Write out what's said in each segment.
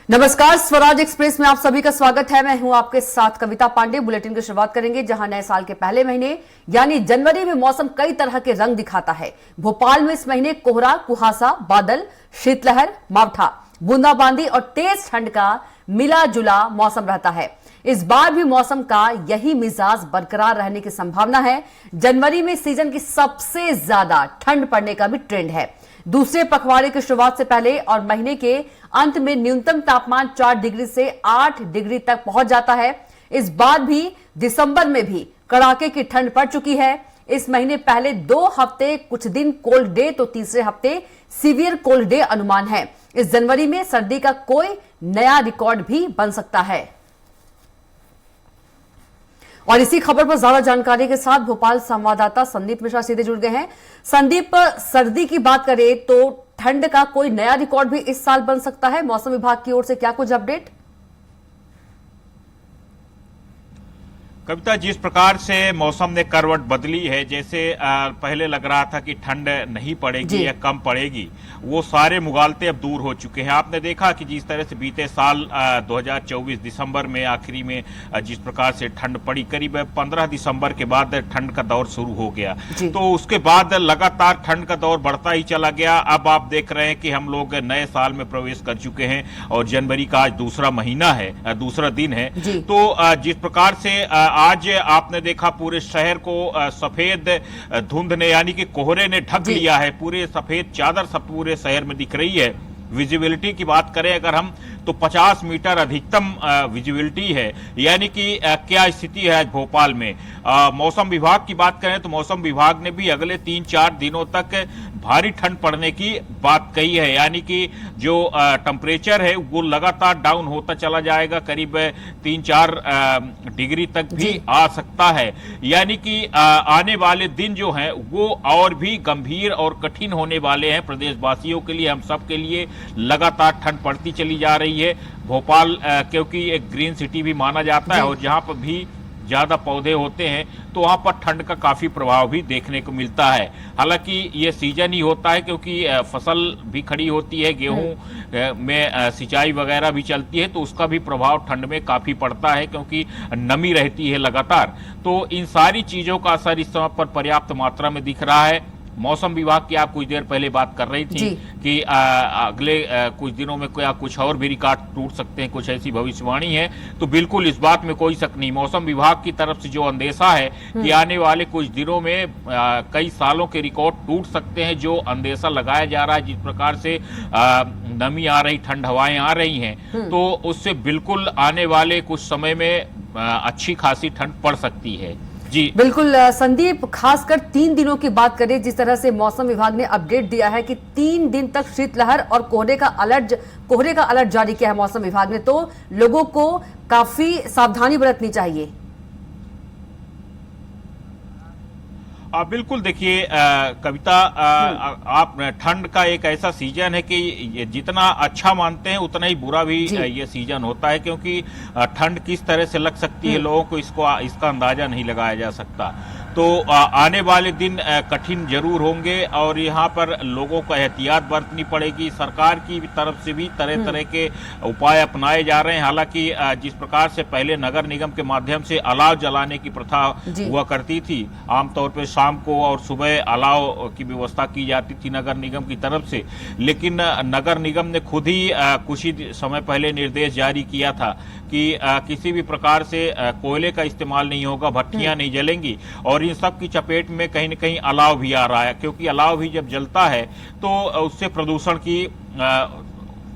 नमस्कार, स्वराज एक्सप्रेस में आप सभी का स्वागत है। मैं हूं आपके साथ कविता पांडे। बुलेटिन की शुरुआत करेंगे जहां नए साल के पहले महीने यानी जनवरी में मौसम कई तरह के रंग दिखाता है। भोपाल में इस महीने कोहरा, कुहासा, बादल, शीतलहर, मावठा, बूंदाबांदी और तेज ठंड का मिला जुला मौसम रहता है। इस बार भी मौसम का यही मिजाज बरकरार रहने की संभावना है। जनवरी में सीजन की सबसे ज्यादा ठंड पड़ने का भी ट्रेंड है। दूसरे पखवाड़े की शुरुआत से पहले और महीने के अंत में न्यूनतम तापमान 4 डिग्री से 8 डिग्री तक पहुंच जाता है। इस बार भी दिसंबर में भी कड़ाके की ठंड पड़ चुकी है। इस महीने पहले 2 हफ्ते कुछ दिन कोल्ड डे तो तीसरे हफ्ते सीवियर कोल्ड डे अनुमान है। इस जनवरी में सर्दी का कोई नया रिकॉर्ड भी बन सकता है। और इसी खबर पर ज्यादा जानकारी के साथ भोपाल संवाददाता संदीप मिश्रा सीधे जुड़ गए हैं। संदीप, सर्दी की बात करें तो ठंड का कोई नया रिकॉर्ड भी इस साल बन सकता है। मौसम विभाग की ओर से क्या कुछ अपडेट? कविता, जिस प्रकार से मौसम ने करवट बदली है, जैसे पहले लग रहा था कि ठंड नहीं पड़ेगी या कम पड़ेगी, वो सारे मुगालते अब दूर हो चुके हैं। आपने देखा कि जिस तरह से बीते साल 2024 दिसंबर में आखिरी में जिस प्रकार से ठंड पड़ी, करीब 15 दिसंबर के बाद ठंड का दौर शुरू हो गया। तो उसके बाद लगातार ठंड का दौर बढ़ता ही चला गया। अब आप देख रहे हैं कि हम लोग नए साल में प्रवेश कर चुके हैं और जनवरी का आज दूसरा महीना है, दूसरा दिन है। तो जिस प्रकार से आज आपने देखा पूरे शहर को सफेद धुंध ने यानी कि कोहरे ने ढक लिया है। पूरे सफेद चादर सब पूरे शहर में दिख रही है। विजिबिलिटी की बात करें अगर हम तो 50 मीटर अधिकतम विजिबिलिटी है, यानी कि क्या स्थिति है आज भोपाल में। मौसम विभाग की बात करें तो मौसम विभाग ने भी अगले 3-4 दिनों तक भारी ठंड पड़ने की बात कही है, यानी कि जो टेम्परेचर है वो लगातार डाउन होता चला जाएगा, करीब 3-4 डिग्री तक भी आ सकता है। यानी कि आने वाले दिन जो हैं वो और भी गंभीर और कठिन होने वाले हैं प्रदेशवासियों के लिए, हम सब के लिए। लगातार ठंड पड़ती चली जा रही है। भोपाल क्योंकि एक ग्रीन सिटी भी माना जाता है और जहां पर भी ज्यादा पौधे होते हैं तो वहां पर ठंड का काफी प्रभाव भी देखने को मिलता है। हालांकि ये सीजन ही होता है क्योंकि फसल भी खड़ी होती है, गेहूं में सिंचाई वगैरह भी चलती है, तो उसका भी प्रभाव ठंड में काफी पड़ता है क्योंकि नमी रहती है लगातार। तो इन सारी चीजों का असर इस समय पर पर्याप्त मात्रा में दिख रहा है। मौसम विभाग की आप कुछ देर पहले बात कर रही थी कि अगले कुछ दिनों में क्या कुछ और भी रिकॉर्ड टूट सकते हैं, कुछ ऐसी भविष्यवाणी है। तो बिल्कुल इस बात में कोई शक नहीं। मौसम विभाग की तरफ से जो अंदेशा है कि आने वाले कुछ दिनों में कई सालों के रिकॉर्ड टूट सकते हैं, जो अंदेशा लगाया जा रहा है, जिस प्रकार से नमी आ रही, ठंड हवाएं आ रही हैं, तो उससे बिल्कुल आने वाले कुछ समय में अच्छी खासी ठंड पड़ सकती है। जी बिल्कुल संदीप, खासकर 3 दिनों की बात करें, जिस तरह से मौसम विभाग ने अपडेट दिया है कि 3 दिन तक शीतलहर और कोहरे का अलर्ट जारी किया है मौसम विभाग ने, तो लोगों को काफी सावधानी बरतनी चाहिए। बिल्कुल, देखिए कविता, आप ठंड का एक ऐसा सीजन है कि जितना अच्छा मानते हैं उतना ही बुरा भी ये सीजन होता है, क्योंकि ठंड किस तरह से लग सकती है लोगों को इसका अंदाजा नहीं लगाया जा सकता। तो आने वाले दिन कठिन जरूर होंगे और यहाँ पर लोगों को एहतियात बरतनी पड़ेगी। सरकार की तरफ से भी तरह तरह के उपाय अपनाए जा रहे हैं। हालांकि जिस प्रकार से पहले नगर निगम के माध्यम से अलाव जलाने की प्रथा हुआ करती थी, आमतौर पर शाम को और सुबह अलाव की व्यवस्था की जाती थी नगर निगम की तरफ से, लेकिन नगर निगम ने खुद ही कुछ ही समय पहले निर्देश जारी किया था कि किसी भी प्रकार से कोयले का इस्तेमाल नहीं होगा, भट्टियां नहीं जलेंगी। और इन सब की चपेट में कहीं न कहीं अलाव भी आ रहा है, क्योंकि अलाव भी जब जलता है तो उससे प्रदूषण की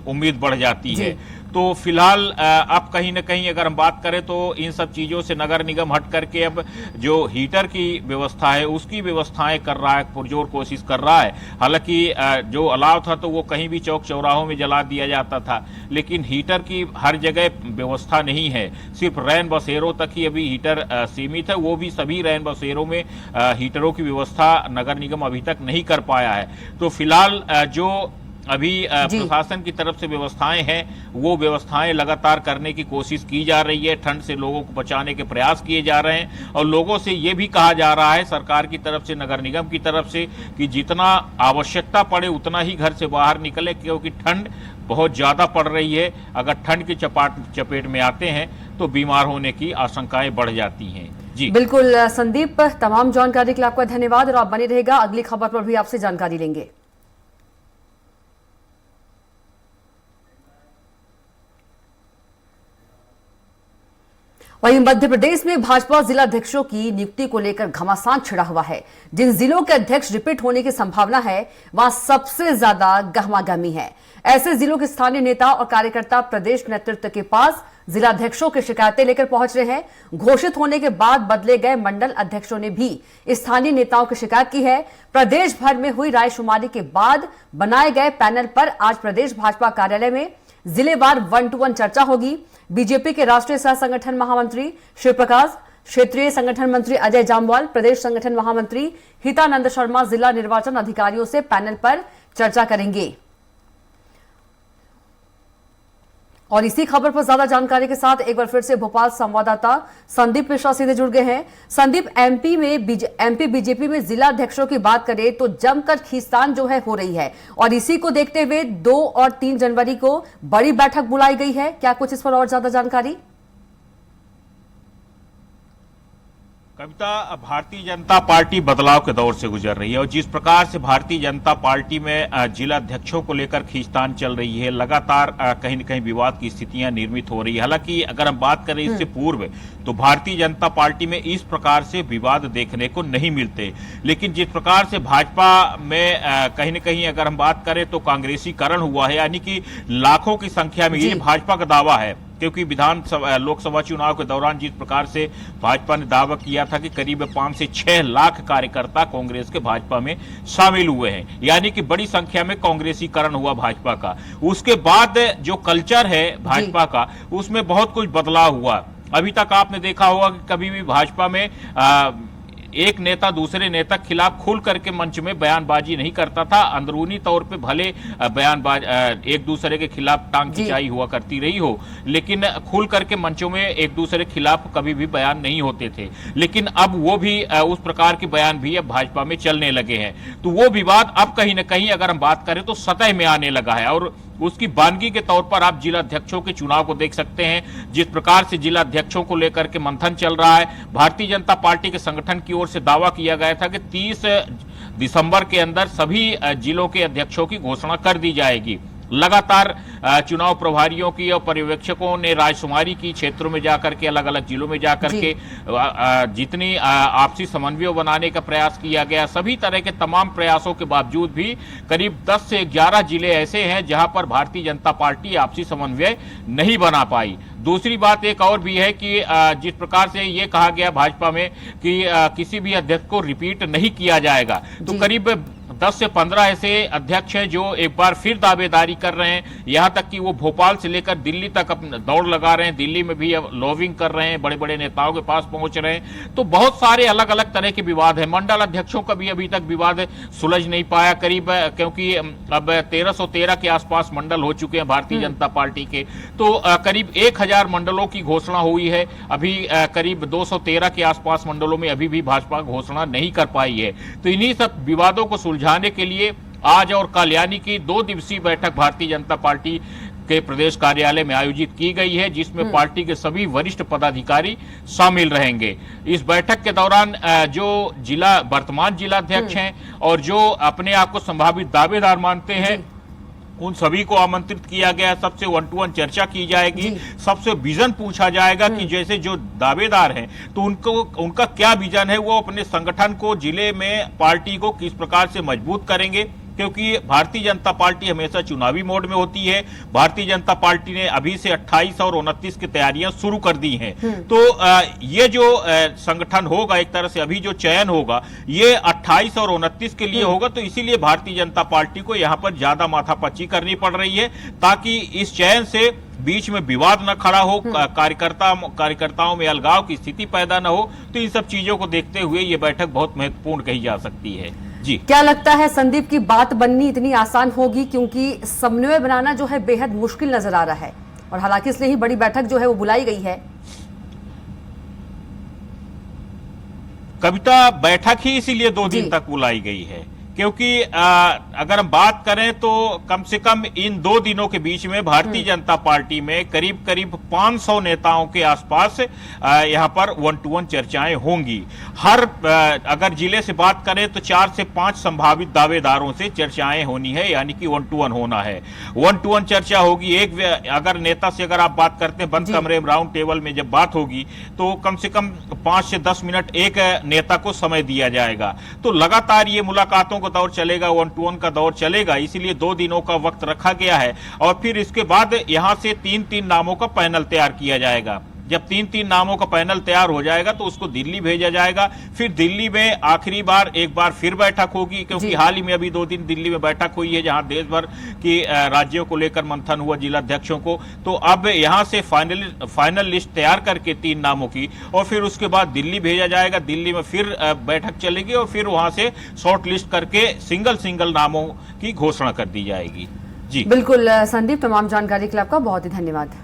उम्मीद बढ़ जाती है। तो फिलहाल अब कहीं न कहीं अगर हम बात करें तो इन सब चीजों से नगर निगम हट करके अब जो हीटर की व्यवस्था है उसकी व्यवस्थाएं कर रहा है, पुरजोर कोशिश कर रहा है। हालांकि जो अलाव था तो वो कहीं भी चौक चौराहों में जला दिया जाता था, लेकिन हीटर की हर जगह व्यवस्था नहीं है। सिर्फ रैन बसेरों तक ही अभी हीटर सीमित है, वो भी सभी रैन बसेरों में हीटरों की व्यवस्था नगर निगम अभी तक नहीं कर पाया है। तो फिलहाल जो अभी प्रशासन की तरफ से व्यवस्थाएं हैं वो व्यवस्थाएं लगातार करने की कोशिश की जा रही है, ठंड से लोगों को बचाने के प्रयास किए जा रहे हैं। और लोगों से ये भी कहा जा रहा है सरकार की तरफ से, नगर निगम की तरफ से, कि जितना आवश्यकता पड़े उतना ही घर से बाहर निकले, क्योंकि ठंड बहुत ज्यादा पड़ रही है। अगर ठंड की चपेट में आते हैं तो बीमार होने की आशंकाएं बढ़ जाती हैं। जी बिल्कुल संदीप, तमाम जानकारी के लिए आपका धन्यवाद और आप बने रहेगा, अगली खबर पर भी आपसे जानकारी लेंगे। वहीं मध्य प्रदेश में भाजपा जिलाध्यक्षों की नियुक्ति को लेकर घमासान छिड़ा हुआ है। जिन जिलों के अध्यक्ष रिपीट होने की संभावना है वहां सबसे ज्यादा गहमागहमी है। ऐसे जिलों के स्थानीय नेता और कार्यकर्ता प्रदेश नेतृत्व के पास जिलाध्यक्षों की शिकायतें लेकर पहुंच रहे हैं। घोषित होने के बाद बदले गए मंडल अध्यक्षों ने भी स्थानीय नेताओं की शिकायत की है। प्रदेश भर में हुई रायशुमारी के बाद बनाए गए पैनल पर आज प्रदेश भाजपा कार्यालय में जिलेवार 1-to-1 चर्चा होगी। बीजेपी के राष्ट्रीय सह संगठन महामंत्री शिव प्रकाश, क्षेत्रीय संगठन मंत्री अजय जामवाल, प्रदेश संगठन महामंत्री हितानंद शर्मा जिला निर्वाचन अधिकारियों से पैनल पर चर्चा करेंगे। और इसी खबर पर ज्यादा जानकारी के साथ एक बार फिर से भोपाल संवाददाता संदीप मिश्रा सीधे जुड़ गए हैं। संदीप, एमपी बीजेपी में जिला अध्यक्षों की बात करें तो जमकर खींचतान जो है हो रही है और इसी को देखते हुए 2 और 3 जनवरी को बड़ी बैठक बुलाई गई है। क्या कुछ इस पर और ज्यादा जानकारी? कविता, भारतीय जनता पार्टी बदलाव के दौर से गुजर रही है और जिस प्रकार से भारतीय जनता पार्टी में जिला अध्यक्षों को लेकर खींचतान चल रही है, लगातार कहीं न कहीं विवाद की स्थितियां निर्मित हो रही है। हालांकि अगर हम बात करें इससे पूर्व तो भारतीय जनता पार्टी में इस प्रकार से विवाद देखने को नहीं मिलते, लेकिन जिस प्रकार से भाजपा में कहीं न कहीं अगर हम बात करें तो कांग्रेसीकरण हुआ है, यानी कि लाखों की संख्या में, ये भाजपा का दावा है। क्योंकि लोकसभा चुनाव के दौरान जिस प्रकार से भाजपा ने दावा किया था कि करीब 5 से 6 लाख कार्यकर्ता कांग्रेस के भाजपा में शामिल हुए हैं, यानी कि बड़ी संख्या में कांग्रेसीकरण हुआ भाजपा का। उसके बाद जो कल्चर है भाजपा का, उसमें बहुत कुछ बदलाव हुआ। अभी तक आपने देखा होगा कि कभी भी भाजपा में एक नेता दूसरे नेता खिलाफ खुल करके मंच में बयानबाजी नहीं करता था। अंदरूनी तौर पे भले एक दूसरे के खिलाफ टांग खिंचाई हुआ करती रही हो, लेकिन खुल करके मंचों में एक दूसरे के खिलाफ कभी भी बयान नहीं होते थे। लेकिन अब वो भी उस प्रकार के बयान भी अब भाजपा में चलने लगे हैं। तो वो विवाद अब कहीं ना कहीं अगर हम बात करें तो सतह में आने लगा है और उसकी बानगी के तौर पर आप जिला अध्यक्षों के चुनाव को देख सकते हैं। जिस प्रकार से जिला अध्यक्षों को लेकर के मंथन चल रहा है, भारतीय जनता पार्टी के संगठन की ओर से दावा किया गया था कि 30 दिसंबर के अंदर सभी जिलों के अध्यक्षों की घोषणा कर दी जाएगी। लगातार चुनाव प्रभारियों की और पर्यवेक्षकों ने रायशुमारी की, क्षेत्रों में जाकर के, अलग अलग जिलों में जाकर के जितनी आपसी समन्वय बनाने का प्रयास किया गया, सभी तरह के तमाम प्रयासों के बावजूद भी करीब 10 से 11 जिले ऐसे हैं जहां पर भारतीय जनता पार्टी आपसी समन्वय नहीं बना पाई। दूसरी बात एक और भी है कि जिस प्रकार से ये कहा गया भाजपा में कि किसी भी अध्यक्ष को रिपीट नहीं किया जाएगा, तो करीब 10 से 15 ऐसे अध्यक्ष हैं जो एक बार फिर दावेदारी कर रहे हैं। यहां तक कि वो भोपाल से लेकर दिल्ली तक अपना दौड़ लगा रहे हैं, दिल्ली में भी लॉबिंग कर रहे हैं, बड़े बड़े नेताओं के पास पहुंच रहे हैं। तो बहुत सारे अलग अलग तरह के विवाद हैं। मंडल अध्यक्षों का भी अभी तक विवाद सुलझ नहीं पाया, करीब क्योंकि अब 1313 के आसपास मंडल हो चुके हैं भारतीय जनता पार्टी के। तो करीब 1000 मंडलों की घोषणा हुई है, अभी करीब 213 के आसपास मंडलों में अभी भी भाजपा घोषणा नहीं कर पाई है। तो इन्हीं सब विवादों को सुलझाने के लिए आज और कल यानी कि 2 दिवसीय बैठक भारतीय जनता पार्टी के प्रदेश कार्यालय में आयोजित की गई है, जिसमें पार्टी के सभी वरिष्ठ पदाधिकारी शामिल रहेंगे। इस बैठक के दौरान जो वर्तमान जिलाध्यक्ष हैं और जो अपने आप को संभावित दावेदार मानते हैं, उन सभी को आमंत्रित किया गया। सबसे 1-to-1 चर्चा की जाएगी, सबसे विजन पूछा जाएगा कि जैसे जो दावेदार हैं तो उनका क्या विजन है, वो अपने संगठन को, जिले में पार्टी को किस प्रकार से मजबूत करेंगे। क्योंकि भारतीय जनता पार्टी हमेशा चुनावी मोड में होती है। भारतीय जनता पार्टी ने अभी से 28 और 29 की तैयारियां शुरू कर दी हैं। तो ये जो संगठन होगा, एक तरह से अभी जो चयन होगा, ये 28 और 29 के लिए होगा। तो इसीलिए भारतीय जनता पार्टी को यहां पर ज्यादा माथापच्ची करनी पड़ रही है, ताकि इस चयन से बीच में विवाद न खड़ा हो, कार्यकर्ताओं में अलगाव की स्थिति पैदा न हो। तो इन सब चीजों को देखते हुए ये बैठक बहुत महत्वपूर्ण कही जा सकती है। जी, क्या लगता है संदीप की बात बननी इतनी आसान होगी? क्योंकि समन्वय बनाना जो है बेहद मुश्किल नजर आ रहा है और हालांकि इसलिए ही बड़ी बैठक जो है वो बुलाई गई है। कविता, बैठक ही इसीलिए 2 दिन तक बुलाई गई है क्योंकि अगर हम बात करें तो कम से कम इन 2 दिनों के बीच में भारतीय जनता पार्टी में करीब करीब 500 नेताओं के आसपास यहां पर 1-to-1 चर्चाएं होंगी। हर अगर जिले से बात करें तो 4 से 5 संभावित दावेदारों से चर्चाएं होनी है, यानी कि 1-to-1 होना है। 1-to-1 चर्चा होगी। एक अगर नेता से अगर आप बात करते हैं बंद कमरे में राउंड टेबल में जब बात होगी तो कम से कम 5 से 10 मिनट एक नेता को समय दिया जाएगा। तो लगातार ये मुलाकातों का दौर चलेगा, 1-to-1 का दौर चलेगा, इसीलिए 2 दिनों का वक्त रखा गया है। और फिर इसके बाद यहां से 3-3 नामों का पैनल तैयार किया जाएगा। जब 3-3 नामों का पैनल तैयार हो जाएगा तो उसको दिल्ली भेजा जाएगा। फिर दिल्ली में आखिरी बार एक बार फिर बैठक होगी, क्योंकि हाल ही में अभी 2 दिन दिल्ली में बैठक हुई है जहां देश भर की राज्यों को लेकर मंथन हुआ, जिलाध्यक्षों को। तो अब यहां से फाइनल लिस्ट तैयार करके 3 नामों की, और फिर उसके बाद दिल्ली भेजा जाएगा। दिल्ली में फिर बैठक चलेगी और फिर वहां से शॉर्ट लिस्ट करके सिंगल नामों की घोषणा कर दी जाएगी। जी बिल्कुल संदीप, तमाम जानकारी के लिए आपका बहुत ही धन्यवाद।